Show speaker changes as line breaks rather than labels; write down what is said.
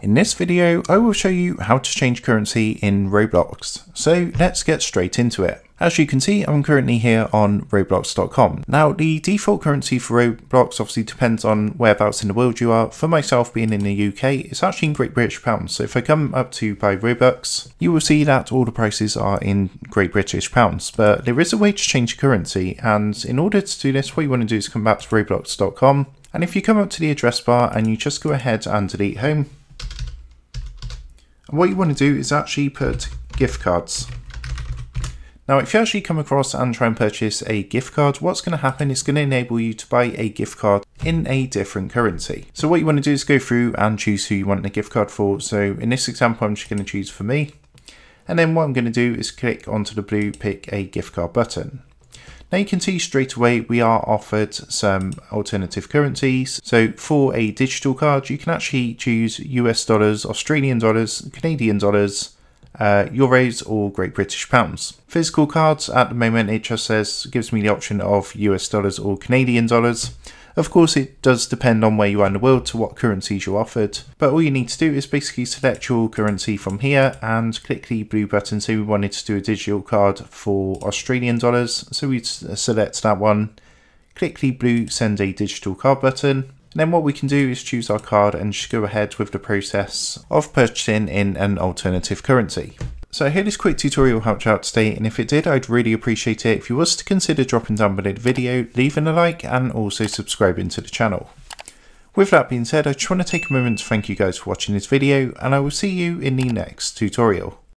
In this video, I will show you how to change currency in Roblox. So let's get straight into it. As you can see, I'm currently here on Roblox.com. Now, the default currency for Roblox obviously depends on whereabouts in the world you are. For myself, being in the UK, it's actually in Great British pounds. So if I come up to buy Robux, you will see that all the prices are in Great British pounds. But there is a way to change currency, and in order to do this, what you want to do is come back to Roblox.com. And if you come up to the address bar and you just go ahead and delete home, and what you want to do is actually put gift cards. Now, if you actually come across and try and purchase a gift card, what's going to happen is going to enable you to buy a gift card in a different currency. So what you want to do is go through and choose who you want the gift card for. So in this example, I'm just going to choose for me. And then what I'm going to do is click onto the blue pick a gift card button. Now you can see straight away we are offered some alternative currencies. So for a digital card, you can actually choose US dollars, Australian dollars, Canadian dollars, euros or Great British pounds. Physical cards, at the moment it just gives me the option of US dollars or Canadian dollars. Of course, it does depend on where you are in the world to what currencies you're offered, but all you need to do is basically select your currency from here and click the blue button. So we wanted to do a digital card for Australian dollars, so we'd select that one, click the blue send a digital card button. And then what we can do is choose our card and just go ahead with the process of purchasing in an alternative currency. So I hope this quick tutorial helped you out today, and if it did, I'd really appreciate it if you was to consider dropping down below the video, leaving a like and also subscribing to the channel. With that being said, I just want to take a moment to thank you guys for watching this video, and I will see you in the next tutorial.